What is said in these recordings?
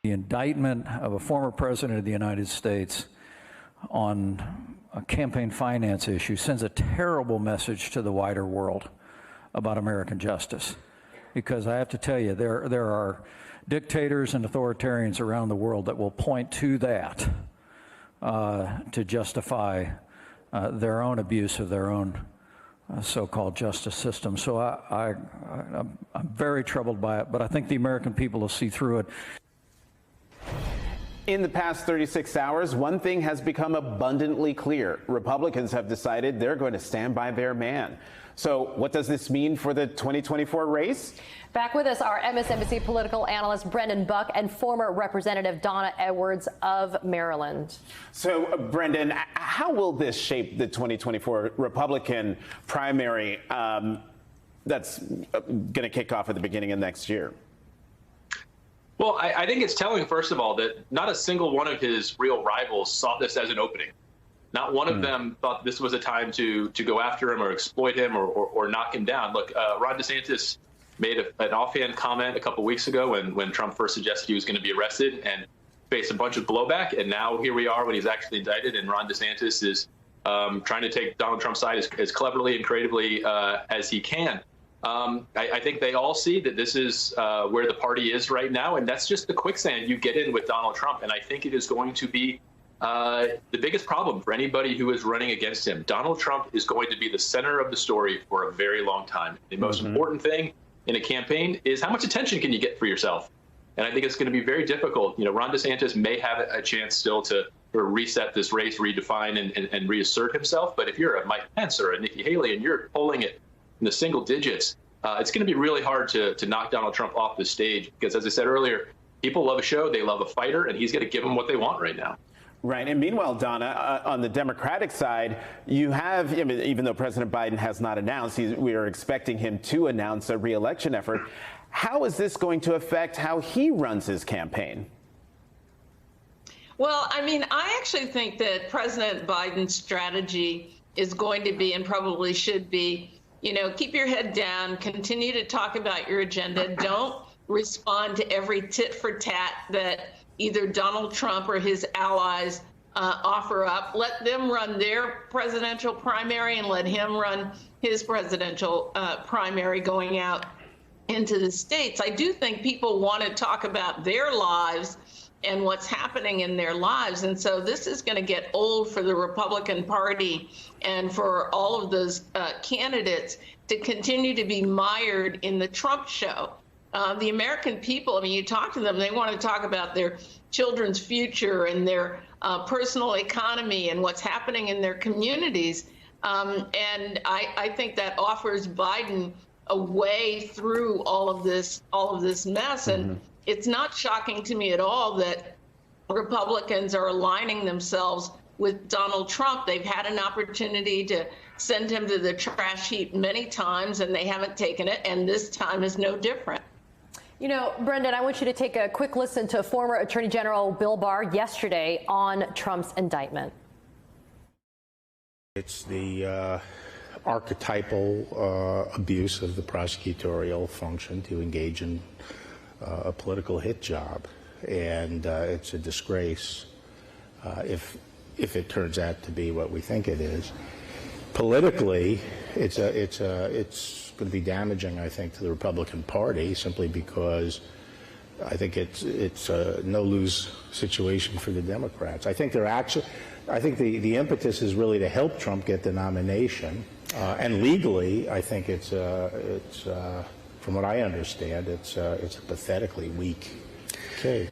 The indictment of a former president of the United States on a campaign finance issue sends a terrible message to the wider world about American justice. Because I have to tell you, there are dictators and authoritarians around the world that will point to that to justify their own abuse of their own so-called justice system. So I'm very troubled by it, but I think the American people will see through it. In the past 36 hours, one thing has become abundantly clear. Republicans have decided they're going to stand by their man. So what does this mean for the 2024 race? Back with us are MSNBC political analyst Brendan Buck and former Representative Donna Edwards of Maryland. So, Brendan, how will this shape the 2024 Republican primary that's going to kick off at the beginning of next year? Well, I think it's telling, first of all, that not a single one of his real rivals saw this as an opening. Not one of them thought this was a time to go after him or exploit him or knock him down. Look, Ron DeSantis made an offhand comment a couple weeks ago when Trump first suggested he was going to be arrested and faced a bunch of blowback. And now here we are when he's actually indicted, and Ron DeSantis is trying to take Donald Trump's side as cleverly and creatively as he can. I think they all see that this is where the party is right now, and that's just the quicksand you get in with Donald Trump. And I think it is going to be the biggest problem for anybody who is running against him. Donald Trump is going to be the center of the story for a very long time. The most important thing in a campaign is how much attention can you get for yourself? And I think it's going to be very difficult. You know, Ron DeSantis may have a chance still to reset this race, redefine and reassert himself. But if you're a Mike Pence or a Nikki Haley and you're polling it in the single digits, it's going to be really hard to knock Donald Trump off the stage because, as I said earlier, people love a show, they love a fighter, and he's going to give them what they want right now. Right. And meanwhile, Donna, on the Democratic side, you have, I mean, even though President Biden has not announced, we are expecting him to announce a re-election effort. How is this going to affect how he runs his campaign? Well, I mean, I actually think that President Biden's strategy is going to be, and probably should be, you know, keep your head down, continue to talk about your agenda. Don't respond to every tit for tat that either Donald Trump or his allies offer up. Let them run their presidential primary and let him run his presidential primary going out into the states. I do think people want to talk about their lives and what's happening in their lives. And so this is going to get old for the Republican Party and for all of those candidates to continue to be mired in the Trump show. The American people, I mean, you talk to them, they want to talk about their children's future and their personal economy and what's happening in their communities. And I think that offers Biden a way through all of this mess. And it's not shocking to me at all that Republicans are aligning themselves with Donald Trump. They've had an opportunity to send him to the trash heap many times, and they haven't taken it. And this time is no different. You know, Brendan, I want you to take a quick listen to former Attorney General Bill Barr yesterday on Trump's indictment. It's the archetypal abuse of the prosecutorial function to engage in a political hit job, and it's a disgrace if it turns out to be what we think it is. Politically, it's going to be damaging, I think, to the Republican Party simply because I think it's a no-lose situation for the Democrats. I think the impetus is really to help Trump get the nomination, and legally, I think it's from what I understand, it's a pathetically weak case.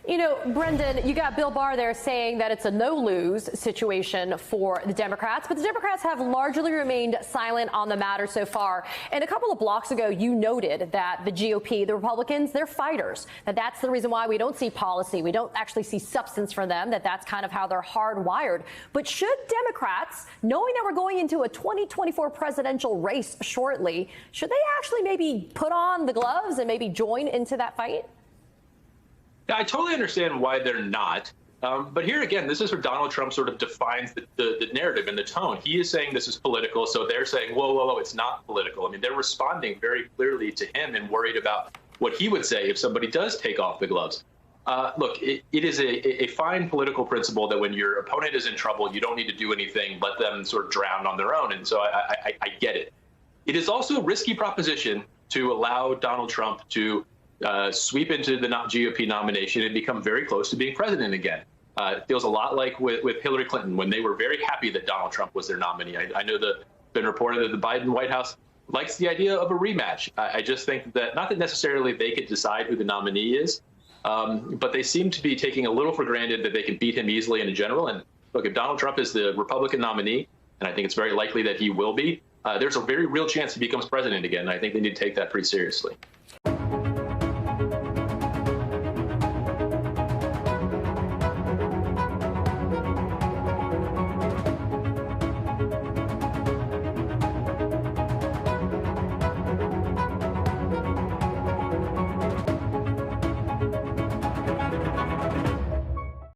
You know, Brendan, you got Bill Barr there saying that it's a no-lose situation for the Democrats, but the Democrats have largely remained silent on the matter so far. And a couple of blocks ago, you noted that the GOP, the Republicans, they're fighters, that's the reason why we don't see policy. We don't actually see substance from them, that's kind of how they're hardwired. But should Democrats, knowing that we're going into a 2024 presidential race shortly, should they actually maybe put on the gloves and maybe join into that fight? I totally understand why they're not. But here again, this is where Donald Trump sort of defines the narrative and the tone. He is saying this is political, so they're saying, whoa, whoa, whoa, it's not political. I mean, they're responding very clearly to him and worried about what he would say if somebody does take off the gloves. Look, it is a fine political principle that when your opponent is in trouble, you don't need to do anything, let them sort of drown on their own. And so I get it. It is also a risky proposition to allow Donald Trump to sweep into the GOP nomination and become very close to being president again. It feels a lot like with Hillary Clinton when they were very happy that Donald Trump was their nominee. I know that been reported that the Biden White House likes the idea of a rematch. I just think that not that necessarily they could decide who the nominee is, but they seem to be taking a little for granted that they can beat him easily in general. And look, if Donald Trump is the Republican nominee, and I think it's very likely that he will be, there's a very real chance he becomes president again. I think they need to take that pretty seriously.